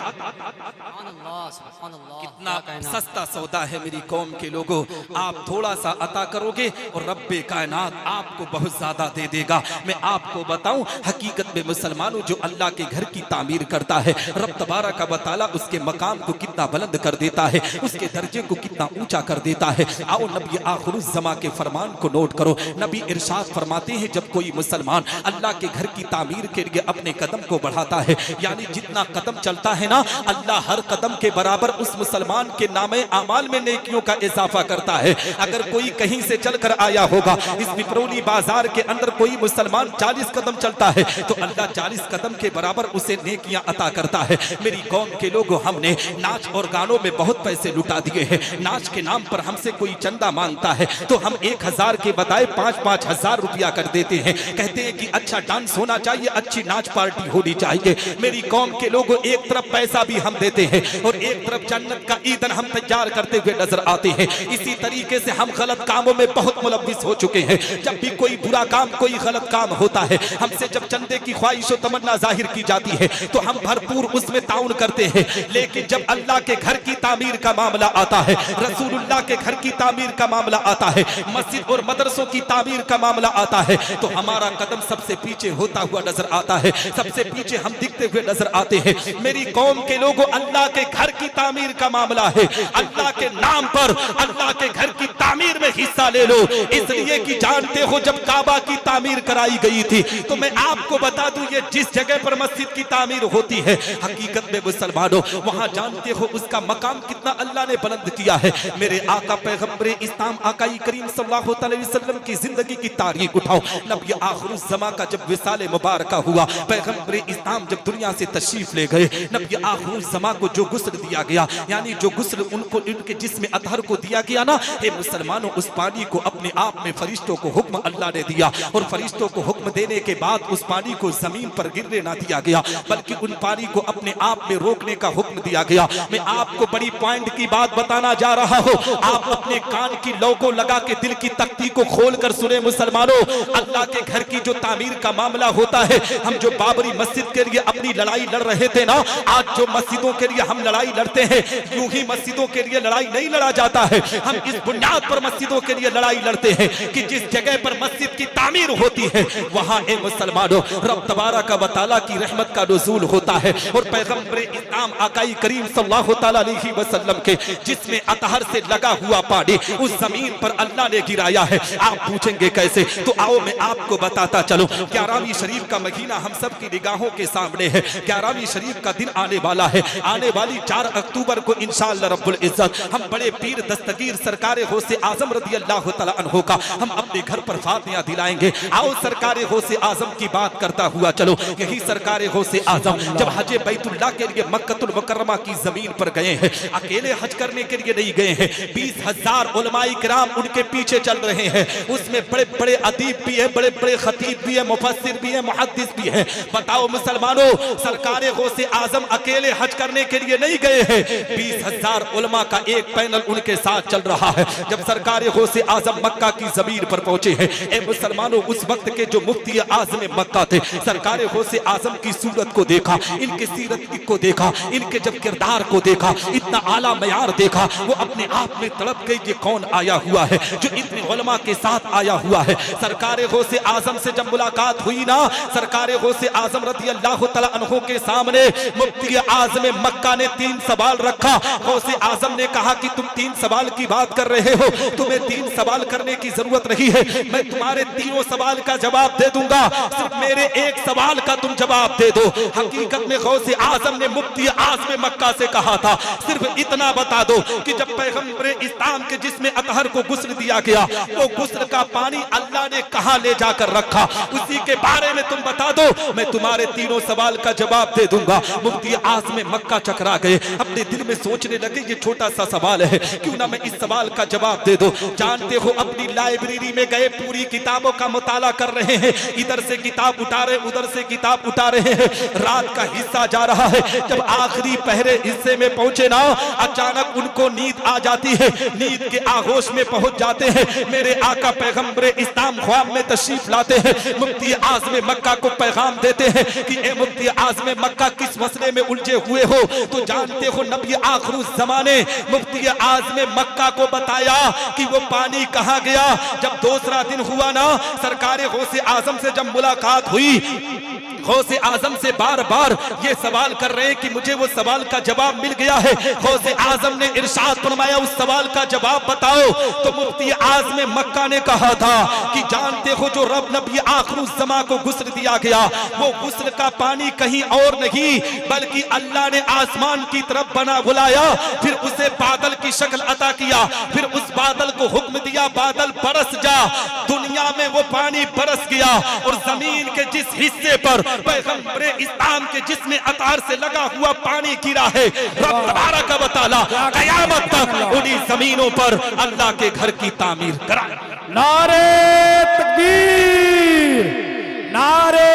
कितना सस्ता सौदा है मेरी कौम के लोगों, आप थोड़ा सा अता करोगे और रब्बे कायनात आपको बहुत ज्यादा दे देगा। मैं आपको बताऊं, हकीकत में मुसलमानों जो अल्लाह के घर की तामीर करता है, रब तबारक व तआला उसके मकाम को कितना बुलंद कर देता है, उसके दर्जे को कितना ऊंचा कर देता है। आओ नबी आखिरुल ज़मां के फरमान को नोट करो। नबी इरशाद फरमाते हैं जब कोई मुसलमान अल्लाह के घर की तामीर के लिए अपने कदम को बढ़ाता है, यानी जितना कदम चलता है ना अल्लाह हर कदम के बराबर उस मुसलमान के नामे आमाल में नेकियों का इजाफा करता है। अगर कोई कहीं से चलकर आया होगा, इस पिपरौली बाजार के अंदर कोई मुसलमान 40 कदम चलता है तो अल्लाह 40 कदम के बराबर उसे नेकियां अता करता है। मेरी कौम के लोगों, हमने नाच और गानों में बहुत पैसे लुटा दिए हैं। नाच के नाम पर हमसे कोई चंदा मांगता है तो हम 1000 के बजाय 5-5 हजार रुपया कर देते हैं। कहते हैं कि अच्छा डांस होना चाहिए, अच्छी नाच पार्टी होनी चाहिए। मेरी कौम के लोगों, एक तरफ पैसा भी हम देते हैं और एक तरफ जन्नत का ईंधन हम तैयार करते हुए नजर आते हैं। इसी तरीके से हम गलत कामों में बहुत मुलव्विस हो चुके हैं। जब भी कोई बुरा काम, कोई गलत काम होता है, हमसे जब चंदे की ख्वाहिश और तमन्ना जाहिर की जाती है तो हम भरपूर उसमें ताउन करते हैं। लेकिन जब अल्लाह के घर की तामीर का मामला आता है, रसूलुल्लाह के घर की तामीर का मामला आता है, मस्जिद और मदरसों की तामीर का मामला आता है तो हमारा कदम सबसे पीछे होता हुआ नजर आता है, सबसे पीछे हम दिखते हुए नजर आते हैं। मेरी कौम के लोगों, अल्लाह के घर की तामीर का मामला है, अल्लाह के नाम पर अल्लाह के घर की तामीर में हिस्सा ले लो। इसलिए कि जानते हो जब काबा की तामीर कराई गई थी तो मैं आपको बता दूं, ये जिस जगह पर मस्जिद की तामीर होती है, हकीकत में मुसलमानों वहां जानते हो उसका मकाम कितना अल्लाह ने बुलंद किया है। मेरे आका पैगंबर इस्लाम आकाई करीम सल्लल्लाहु अलैहि वसल्लम की जिंदगी की तारीख उठाओ। नबी आखिरुल ज़मां का जब विसाल मुबारक हुआ, पैगंबर इस्लाम जब दुनिया से तशरीफ ले गए, नबी आखिरुल ज़मां को जो गुस्ल गुस्ल दिया गया, यानी जो गुस्ल उनको इनके जिस्म अतहर को दिया गया ना, हे मुसलमानों, उस पानी को अपने आप में फरिश्तों को हुक्म अल्लाह ने दिया, और फरिश्तों को हुक्म देने के बाद उस पानी को जमीन पर गिरने ना दिया गया, बल्कि उन पानी को अपने आप में रोकने का हुक्म दिया गया। मैं आपको बड़ी पॉइंट की बात बताना जा रहा हूँ, आप अपने कान की लौ को लगा के दिल की तख्ती को खोल कर सुने मुसलमानों। अल्लाह के घर की जो तामीर का मामला होता है, हम जो बाबरी मस्जिद के लिए अपनी लड़ाई लड़ रहे थे ना, आज जो मस्जिदों के लिए हम लड़ाई लड़ते हैं, यूं ही मस्जिदों के लिए लड़ाई नहीं लड़ा जाता है। हम इस बुनियाद पर मस्जिदों के लिए लड़ाई लड़ते हैं कि जिस जगह पर मस्जिद की तामीर होती है, वहां ए मुसलमानों रब तबारक व तआला की रहमत का नुज़ूल होता है, और पैगंबर इस्लाम आकाई करीम सल्लल्लाहु तआला अलैहि वसल्लम के जिसमें अतहर से लगा हुआ पानी उस जमीन पर अल्लाह ने गिराया है। आप पूछेंगे कैसे? तो आओ मैं आपको बताता चलूं। 11वीं शरीफ का महीना हम सब की निगाहों के सामने है। 11वीं शरीफ का दिन आने वाला है। आने वाली 4 अक्टूबर को इंशाअल्लाह रब्बुल इज्जत हम बड़े पीर दस्तगीर सरकार गौसे आजम रज़ी अल्लाह तआला अन्हु का हम अपने घर पर फातिहा दिलाएंगे। आओ सरकार गौसे आजम की बात करता हुआ चलो। यही सरकार गौसे आजम जब हज बैतुल्लाह के लिए मक्कतुल मुकर्रमा की जमीन पर गए हैं, अकेले हज करने के लिए नहीं गए हैं, 20,000 उलमाए किराम उनके पीछे चल रहे हैं। उसमें बड़े बड़े अदीब भी है, बड़े बड़े खतीब भी है, मुफस्सिर भी है, मुहद्दिस भी है। बताओ मुसलमानों, सरकार गौसे आजम अकेले हज करने के लिए नहीं गए हैं, 20,000 उलमा का एक पैनल उनके साथ चल रहा है। जब सरकार गौसे आजम मक्का की जमीन पर पहुंचे हैं, ए मुसलमानों, उस वक्त के जो मुफ्ती आज़म मक्का थे, सरकार गौसे आजम की सूरत को देखा, इनकी सीरत को देखा, इनके जब किरदार को देखा, इतना आला मयार देखा, वो अपने आप में तड़प गई कि कौन आया हुआ है जो इतने उलमा के साथ आया हुआ है। सरकार गौसे आजम से जब मुलाकात हुई ना, सरकार गौसे आजम रज़ी अल्लाह तआला अन्हु के सामने मुफ्ती आज़म मक्का ने 3 सवाल रखा। गौसे आजम ने कहा कि तुम 3 सवाल की बात कर रहे हो, तुम्हें 3 सवाल करने की जरूरत नहीं है, मैं तुम्हारे तीनों सवाल का जवाब दे दूंगा, सिर्फ मेरे एक सवाल का तुम जवाब दे दो। हकीकत में गौसे आजम ने मुफ्ती आज़म मक्का से कहा था, सिर्फ इतना बता दो कि जब पैगंबर इस्लाम के जिस्म अतहर को गुस्ल दिया गया, वो गुस्ल का पानी अल्लाह ने कहां ले जाकर रखा, उसी के बारे में तुम बता दो, मैं तुम्हारे तीनों सवाल का जवाब दे दूंगा। मुफ्ती आज़म मक्का चकरा गए, अपने दिल में सोचने लगे ये छोटा सा सवाल है, क्यों ना मैं इस सवाल का जवाब दे दो। जानते हो, अपनी लाइब्रेरी में गए, पूरी किताबों का मुताला कर रहे हैं, इधर से किताब उठा रहे, उधर से किताब उठा रहे हैं, रात का हिस्सा जा रहा है। जब आखिरी पहरे हिस्से में पहुंचे ना, अचानक उनको नींद आ जाती है, नींद के आगोश में पहुंच जाते हैं। मेरे आका पैगंबर इस्लाम ख्वाब में तशरीफ लाते हैं, मुफ्ती आज़म मक्का को पैगाम देते हैं कि ए मुफ्ती आज़म मक्का, किस मसले में उलझे हुए हो? तो जानते हो, नबी आखिर ज़माने मुफ्ती आज़म मक्का को बताया कि वो पानी कहां गया। जब दूसरा दिन हुआ ना, सरकार गौसे आजम से जब मुलाकात हुई, गौसे आजम से बार बार ये सवाल कर रहे हैं कि मुझे वो सवाल का जवाब मिल गया है। गौसे आजम ने इरशाद फरमाया, उस सवाल का जवाब बताओ। तो मुफ्ती आज़म मक्का ने कहा था कि जानते हो, जो रब नबी आखिर ज़मा को गुस्ल दिया गया, वो गुस्ल का पानी कहीं और नहीं, बल्कि अल्लाह ने आसमान की तरफ बना बुलाया, फिर उसे बादल की शक्ल अता किया, फिर उस बादल को हुक्म दिया, बादल बरस जा। दुनिया में वो पानी बरस गया, और जमीन के जिस हिस्से पर पैगंबर इस्लाम के जिस्म अतार से लगा हुआ पानी गिरा है, रब तबारक व तआला क़यामत तक उन्हीं जमीनों पर अल्लाह के घर की तामीर कराए। नारे तकबीर, नारे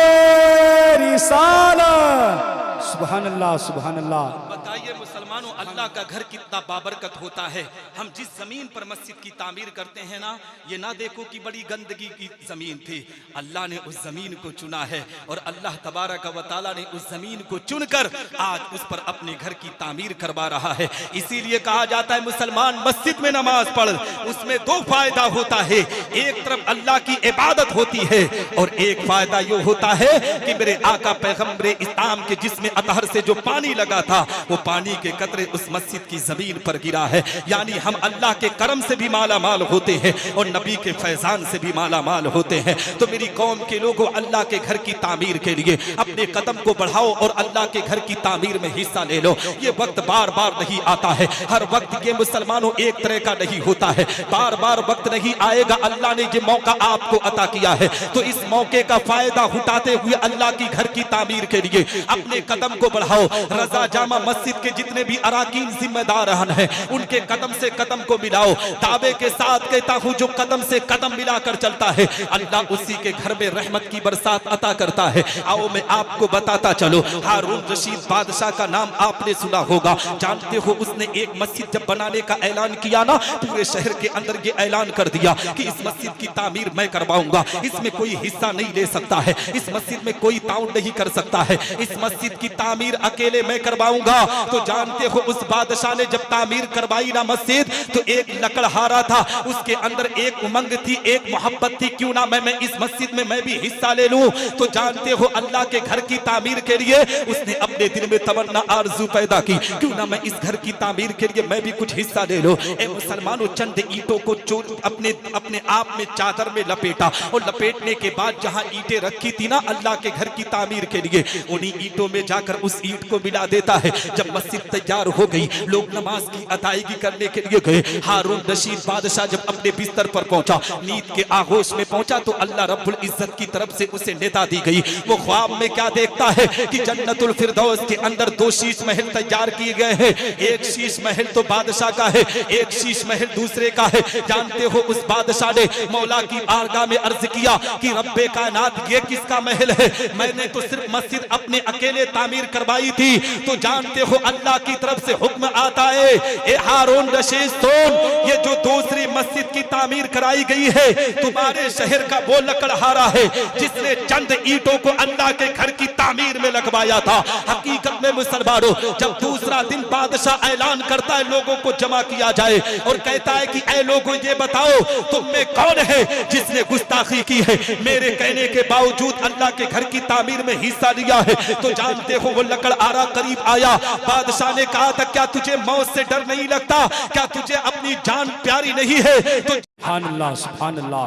रिसालत, सुभान अल्लाह, सुभान अल्लाह। बताइए मुसलमानों, अल्लाह का घर कितना बाबरकत होता है। हम जिस जमीन पर मस्जिद की तामीर करते हैं ना, ये ना देखो कि बड़ी गंदगी की जमीन थी, अल्लाह ने उस जमीन को चुना है, और अल्लाह तबारक व तआला ने उस जमीन को चुनकर आज उस पर अपने घर की तामीर करवा रहा है। इसीलिए कहा जाता है, मुसलमान मस्जिद में नमाज पढ़, उसमें 2 फायदा होता है, एक तरफ अल्लाह की इबादत होती है, और एक फायदा ये होता है कि मेरे आका पैगंबर इस्लाम के जिस्म अतहर से जो पानी लगा था, वो पानी के कतरे उस मस्जिद की जमीन पर गिरा है। यानी हम अल्लाह के करम से भी माला माल होते हैं, और नबी के फैजान से भी माला माल होते हैं। तो मेरी कौम के लोगों, अल्लाह के घर की तामीर के लिए अपने कदम को बढ़ाओ, और अल्लाह के घर की तामीर में हिस्सा ले लो। ये वक्त बार बार नहीं आता है, हर वक्त ये मुसलमानों एक तरह का नहीं होता है, बार बार वक्त नहीं आएगा। अल्लाह ने ये मौका आपको अता किया है, तो इस मौके का फायदा उठाते हुए अल्लाह की घर की तामीर के लिए अपने कदम को बढ़ाओ। रजा जामा मस्जिद के जितने भी अराकीन जिम्मेदार हैं उनके कदम से कदम को मिलाओ। दावे के साथ कहता हूँ जो कदम से कदम मिलाकर चलता है अल्लाह उसी के घर में रहमत की बरसात अता करता है। आओ मैं आपको बताता चलो, हारून रशीद बादशाह का नाम आपने सुना होगा, जानते हो उसने एक मस्जिद जब बनाने का ऐलान किया ना, पूरे शहर के अंदर ये ऐलान कर दिया कि इस मस्जिद की तामीर मैं करवाऊंगा, इसमें कोई हिस्सा नहीं ले सकता है, इस मस्जिद में कोई ताउन नहीं कर सकता है, इस मस्जिद की तामीर अकेले मैं करवाऊंगा। तो जानते हो उस बादशाह ने जब तामीर करवाई ना मस्जिद, तो एक लकड़हारा था, उसके अंदर एक उमंग थी, एक मोहब्बत थी, क्यों ना मैं इस मस्जिद में मैं भी हिस्सा ले लूं। तो जानते हो अल्लाह के घर की तामीर के लिए उसने अपने दिल में तमन्ना आरज़ू पैदा की, क्यों ना मैं इस घर की तामीर के लिए मैं भी कुछ हिस्सा ले लो। ए मुसलमानों, चंद ईंटों को अपने आप में चादर में लपेटा और लपेटने के बाद जहां ईंटें रखी थी ना अल्लाह के घर की तामीर के लिए, उन्हीं ईंटों में जाकर उस ईंट को मिला देता है। जब मस्जिद तैयार हो गई, लोग नमाज की अदायगी करने के लिए गए। हारून रशीद बादशाह जब अपने बिस्तर पर पहुंचा, नींद के आगोश में पहुंचा, तो अल्लाह रब्बुल इज्जत की तरफ से उसे निदा दी गई। वो ख्वाब में क्या देखता है कि जन्नतुल फिरदौस के अंदर 2 शीश महल तैयार किए गए हैं, एक शीश महल तो बादशाह का है, एक शीश महल दूसरे का है। जानते हो उस बादशाह ने मौला की आरगाह में अर्ज किया कि रब्बे कायनात ये किसका महल है, मैंने तो सिर्फ मस्जिद अपने अकेले तामीर करवाई थी। तो जानते हो अल्लाह की तरफ से हुक्म आता है, ए हारून रशीद सुन, ये जो दूसरी मस्जिद की तामीर कराई गई है तुम्हारे शहर का वो लकड़हारा है जिसने चंद ईंटों को अल्लाह के घर की तामीर में लगवाया था। हकीकत में मुसलमानों, जब दूसरा दिन बादशाह ऐलान करता है लोगों को जमा किया जाए और कहता है कि ऐ लोगों ये बताओ तुम में कौन है जिसने गुस्ताखी की है, मेरे कहने के बावजूद अल्लाह के घर की तामीर में हिस्सा लिया है। तो जानते हो वो लकड़हारा करीब आया, बादशाह ने कहा था क्या तुझे मौत से डर नहीं लगता, क्या तुझे अपनी जान प्यारी नहीं है। तो सुभान अल्लाह,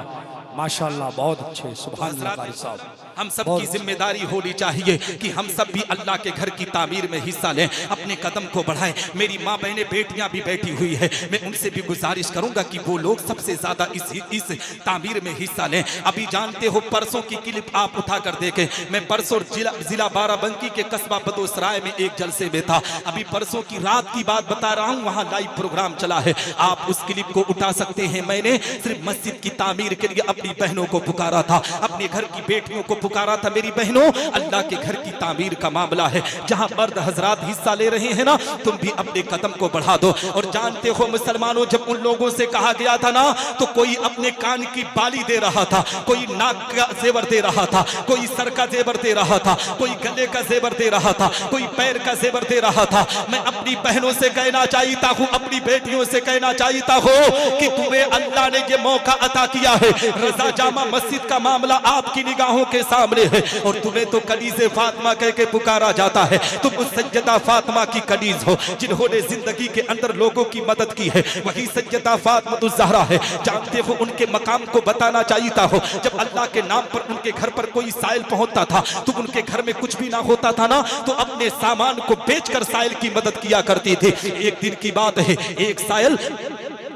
माशाअल्लाह, बहुत अच्छे, सुभान अल्लाह कारी साहब। हम सब की जिम्मेदारी होनी चाहिए कि हम सब भी अल्लाह के घर की तामीर में हिस्सा लें, अपने कदम को बढ़ाएं। मेरी माँ बहनें बेटियां भी बैठी हुई है, मैं उनसे भी गुजारिश करूंगा कि वो लोग सबसे ज्यादा इस तामीर में हिस्सा लें। अभी जानते हो परसों की क्लिप आप उठा कर देखें, मैं परसों जिला बाराबंकी के कस्बा बदोसराय में एक जलसे में था। अभी परसों की रात की बात बता रहा हूँ, वहाँ लाइव प्रोग्राम चला है, आप उस क्लिप को उठा सकते हैं। मैंने सिर्फ मस्जिद की तामीर के लिए अपनी बहनों को पुकारा था, अपने घर की बेटियों को पुकारा था, मेरी बहनों अल्लाह के घर की तामीर का मामला है, जहां मर्द हजरात हिस्सा ले रहे हैं ना, तुम भी अपने कदम को बढ़ा दो। और जानते हो मुसलमानों, जब उन लोगों से कहा गया था ना, तो कोई अपने कान की बाली दे रहा था, कोई नाक का जेवर दे रहा था, कोई सर का जेवर दे रहा था, कोई गले का जेवर दे रहा था, कोई पैर का जेवर दे रहा था। मैं अपनी बहनों से कहना चाहता हूँ, अपनी बेटियों से कहना चाहता हूँ कि तुम्हें अल्लाह ने ये मौका अता किया है, रजा जामा मस्जिद का मामला आपकी निगाहों के सामने है और तुम्हें तो कनीज़े फातिमा कह के पुकारा जाता है। तुम उस सैयदा फातिमा की कनीज़ हो जिन्होंने जिंदगी के अंदर लोगों की मदद की है, वही सैयदा फातिमा ज़हरा है। जानते हो उनके मकाम को बताना चाहता हो, जब अल्लाह के नाम पर उनके घर पर कोई साइल पहुंचता था तो उनके घर में कुछ भी ना होता था ना, तो अपने सामान को बेचकर साइल की मदद किया करती थी। एक दिन की बात है, एक साइल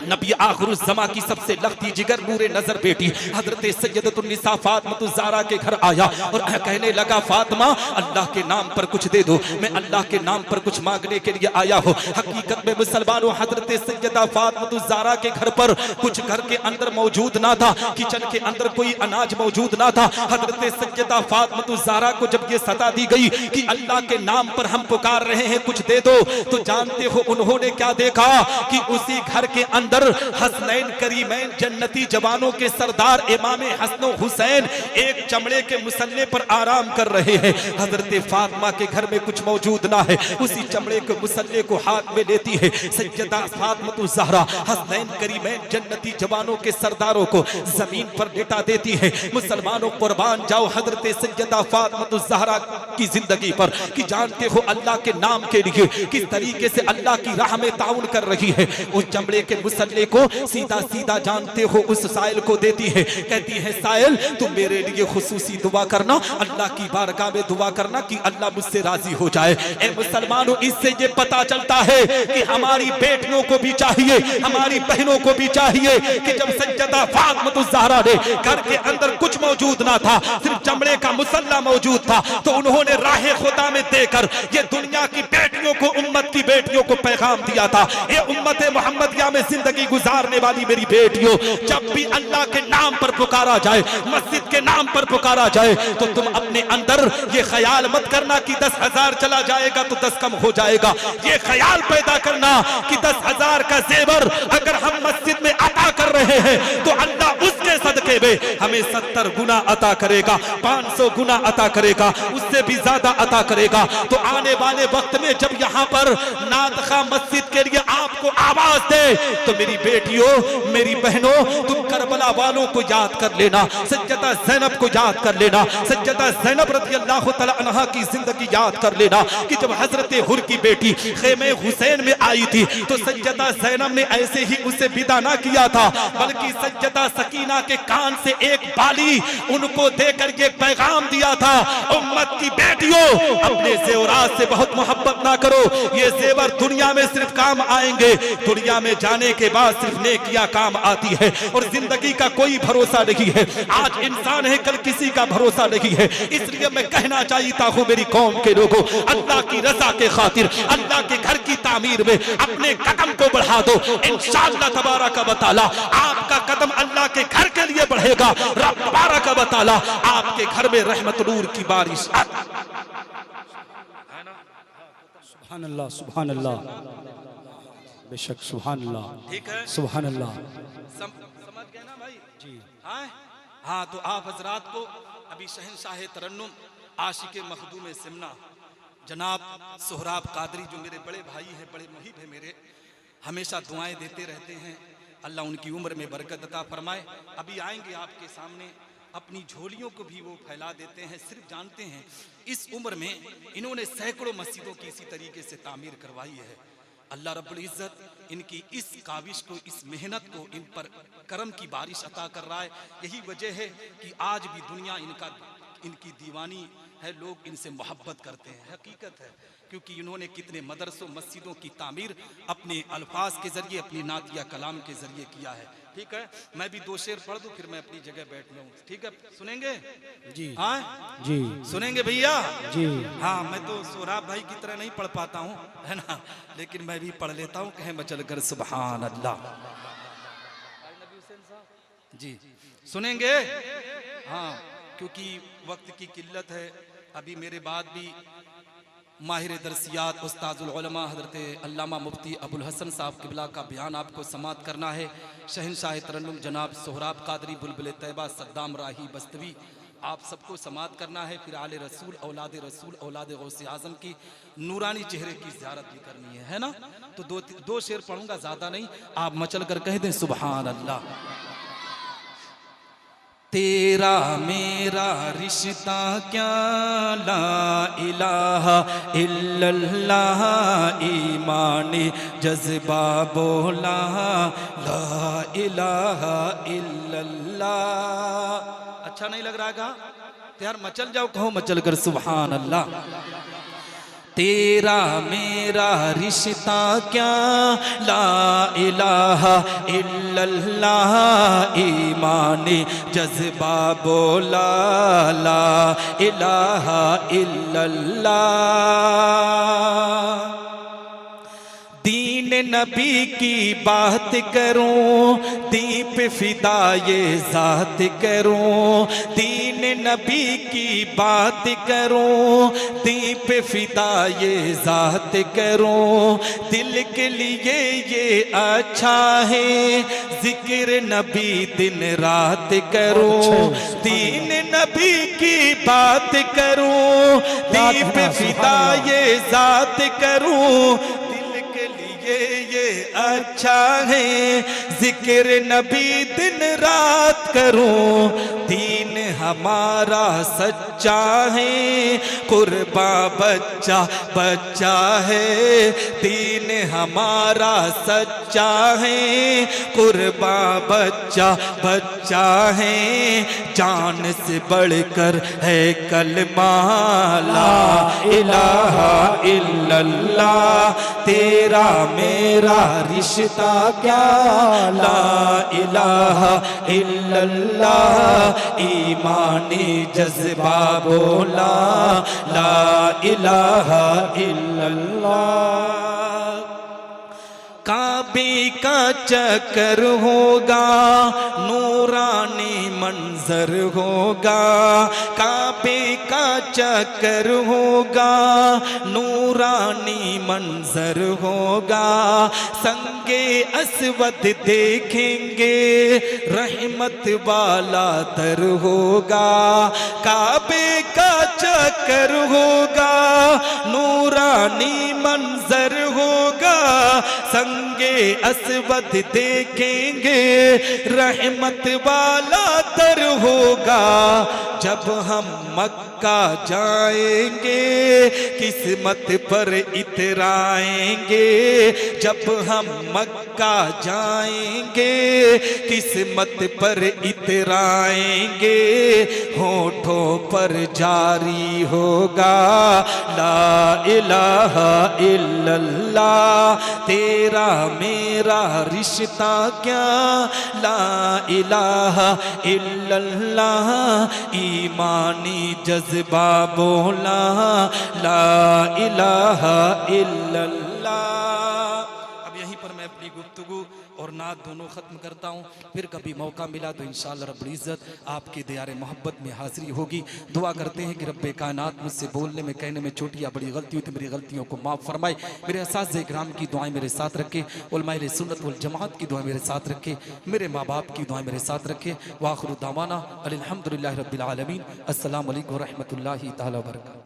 नबी आखिरुज़्ज़मा की सबसे लखती जिगर नूरे नजर बेटी हजरत सैयदतुन्निसा फातिमा ज़हरा के घर आया और कहने लगा, फातिमा अल्लाह के नाम पर कुछ दे दो, मैं अल्लाह के नाम पर कुछ मांगने के लिए आया हूँ। हकीकत में मुसलमानों, हजरत सैयदा फातिमा ज़हरा के घर पर कुछ घर के अंदर मौजूद ना था, किचन के अंदर कोई अनाज मौजूद ना था। हजरत सैयदा फातिमा ज़हरा को जब ये सता दी गई कि अल्लाह के नाम पर हम पुकार रहे हैं, कुछ दे दो, तो जानते हो उन्होंने क्या देखा कि उसी घर के अंदर हसनैन करीमैन जन्नती जवानों के सरदार इमाम हसन हुसैन एक चमड़े के मुसल्ले पर आराम कर रहे हैं। हजरत फातिमा के घर में कुछ मौजूद ना है, उसी चमड़े के मुसल्ले को हाथ में लेती है सैयदा फातिमा ज़हरा हसनैन करीमैन जन्नती जवानों के सरदारों को जमीन पर लेटा देती है। मुसलमानों कुर्बान जाओ हजरत सैयदा फातिमा ज़हरा की जिंदगी पर कि जानते हो अल्लाह के नाम के लिए किस तरीके से अल्लाह की राह में ताउन कर रही है। उस चमड़े के मुसल्ले बदले को सीधा सीधा जानते हो उस साइल को देती है। कहती है साइल तुम मेरे लिए खुसूसी दुआ करना, अल्लाह की बारगाह में दुआ करना कि अल्लाह मुझसे राजी हो जाए। ए मुसलमानों, इससे ये पता चलता है कि हमारी बेटियों को भी चाहिए, हमारी बहनों को भी चाहिए कि जब सज्जदा फातिमा ज़हरा ने घर के अंदर कुछ मौजूद ना था, सिर्फ चमड़े का मुसल्ला मौजूद था, तो उन्होंने राह खुदा में देकर ये दुनिया की बेटियों को, उम्मत की बेटियों को पैगाम दिया था। ये उम्मत मोहम्मदिया में जिंदगी गुजारने वाली मेरी बेटियों, जब भी अल्लाह के नाम पर पुकारा जाए, मस्जिद के नाम पर पुकारा जाए, तो तुम अपने अंदर ये ख्याल मत करना कि 10,000 चला जाएगा तो 10 कम हो जाएगा। ये ख्याल पैदा करना कि 10,000 का जेवर अगर हम मस्जिद में अता कर रहे हैं तो अल्लाह उसके सदके में हमें 70 गुना अता करेगा, 500 गुना अता करेगा, उससे भी ज्यादा अता करेगा। तो आने वाले वक्त में जब यहाँ पर नादखा मस्जिद के लिए आपको आवाज दे तो मेरी बेटियों, मेरी बहनों, तुम करबला वालों को याद कर लेना, सज्जदा ज़ैनब को याद कर लेना, सज्जदा ज़ैनब रज़ियल्लाहु तआला अन्हा की जिंदगी याद कर लेना कि जब हजरत हुर की बेटी खेमे हुसैन में आई थी तो सज्जदा ज़ैनब ने ऐसे ही उसे विदा ना किया था, बल्कि सज्जदा सकीना के कान से एक बाली उनको देकर के पैगाम दिया था, उम्मत की बेटियों अपने जेवरात से बहुत मोहब्बत ना करो, ये जेवर दुनिया में सिर्फ काम आएंगे, दुनिया में जाने के बाद सिर्फ नेकियां काम आती है और जिंदगी का कोई भरोसा नहीं है। आज इंसान है, कल किसी का भरोसा नहीं है। इसलिए मैं कहना चाहता हूँ मेरी कौम के लोगों, अल्लाह की रजा के खातिर अल्लाह के घर की तामीर में अपने कदम को बढ़ा दो। इंशाअल्लाह तबारक व तआला आपका कदम अल्लाह के घर के लिए बढ़ेगा। रब तबारक व तआला आपके घर में रहमत नूर की बारिश। सुभान अल्लाह, सुभान अल्लाह, बेशक सुभान अल्लाह, ठीक है, सुभान अल्लाह। समझ गए ना भाई जी? हाँ, तो आप हजरात को अभी शहंशाह तरन्नुम आशिक मखदूम सिमना जनाब सोहराब कादरी, जो मेरे बड़े भाई हैं, बड़े मुहिब हैं मेरे, हमेशा दुआएं देते रहते हैं, अल्लाह उनकी उम्र में बरकत अता फरमाए। अभी आएंगे आपके सामने, अपनी झोलियों को भी वो फैला देते हैं। सिर्फ जानते हैं इस उम्र में इन्होंने सैकड़ों मस्जिदों की इसी तरीके से तामीर करवाई है। अल्लाह रब्बुल इज़्ज़त इनकी इस काविश को, इस मेहनत को इन पर करम की बारिश अता कर रहा है। यही वजह है कि आज भी दुनिया इनकी दीवानी है, लोग इनसे मोहब्बत करते हैं। हकीकत है, क्योंकि इन्होंने कितने मदरसों मस्जिदों की तामीर अपने अल्फाज के जरिए, अपनी नातिया कलाम के जरिए किया है। ठीक है, मैं भी 2 शेर पढ़ दूं, फिर मैं अपनी जगह बैठ जाऊं। ठीक है, सुनेंगे जी? हाँ जी सुनेंगे भैया जी। हाँ, मैं तो सोहराब भाई की तरह नहीं पढ़ पाता हूँ, है ना, लेकिन मैं भी पढ़ लेता हूँ। कहे मचल कर सुभान अल्लाह जी। सुनेंगे? हाँ, क्योंकि वक्त की किल्लत है। अभी मेरे बाद भी माहिर दरसियात उस्ताजुल उलमा हज़रत अल्लामा मुफ्ती अबुल हसन साहब किबला का बयान आपको समात करना है। शहंशाह तरन्नुम जनाब सोहराब कादरी बुलबुल तैयबा सद्दाम राही बस्तवी, आप सबको समात करना है। फिर आले रसूल, औलाद गौसे आज़म की नूरानी चेहरे की ज़ियारत भी करनी है ना। तो दो शेर पढ़ूंगा, ज़्यादा नहीं, आप मचल कर कह दें सुभान अल्लाह। तेरा मेरा रिश्ता क्या ला इलाहा इल्लल्लाह, ईमानी जज्बा बोला ला इलाहा इल्लल्लाह। अच्छा नहीं लग रहा का? यार मचल जाओ, कहो मचल कर सुभान अल्लाह। तेरा मेरा रिश्ता क्या ला इलाहा इल्लल्लाह, ईमानी जज्बा बोला ला इलाहा इल्लल्लाह। दीन नबी की बात करूं, दीप फिदा ये ज़ात करूं, दीन नबी की बात करूं, दीप फिदा ये ज़ात करूं, दिल के लिए ये अच्छा है, जिक्र नबी दिन रात करूं, दीन नबी की बात करूं, दीप फिदा ये ज़ात करूं, ये अच्छा है, जिक्र नबी दिन रात करूं, दीन हमारा सच्चा है, कुर्बा बच्चा बच्चा है। दीन हमारा सच्चा है, कुर्बा बच्चा बच्चा है। जान से बढ़कर है कलमा ला इलाहा इल्लल्लाह। तेरा मेरा रिश्ता क्या ला इलाहा इल्लल्लाह। ईमानी जज्बा बोला ला इलाहा इल्लल्लाह। काबे का चक्कर होगा, नूरानी मंजर होगा। काबे का चक्कर होगा, नूरानी मंजर होगा। संगे असवद देखेंगे, रहमत वाला दर होगा। काबे का चक्कर होगा, नूरानी मंजर होगा। संगे असवद देखेंगे, रहमत वाला दर होगा। जब हम मक्का जाएंगे, किस्मत पर इतराएंगे। जब हम मक्का जाएंगे, किस्मत पर इतराएंगे। होठों पर जारी होगा ला इलाहा इल्लल्लाह। तेरा मेरा रिश्ता क्या ला इलाहा इल्लल्लाह। ईमानी जज्बा बोला ला इलाहा इल्लल्लाह। अब यहीं पर मैं अपनी गुफ्तगू और नात दोनों ख़त्म करता हूँ। फिर कभी मौका मिला तो इंशाअल्लाह रब्बुल इज़्ज़त आपके दियारे मोहब्बत में हाज़िरी होगी। दुआ करते हैं कि रब्बे कायनात मुझसे बोलने में कहने में छोटी या बड़ी गलती हुई तो मेरी गलतियों को माफ़ फरमाए। मेरे असातिज़े इकराम की दुआएं मेरे साथ रखे, उलमाए सुन्नत वल जमात की दुआएं मेरे साथ रखे, मेरे माँ बाप की दुआएं मेरे साथ रखे। व आखिरु दावाना अनिल हम्दुलिल्लाहि रब्बिल आलमीन। अस्सलामु अलैकुम व रहमतुल्लाहि तआला व बरकातहू।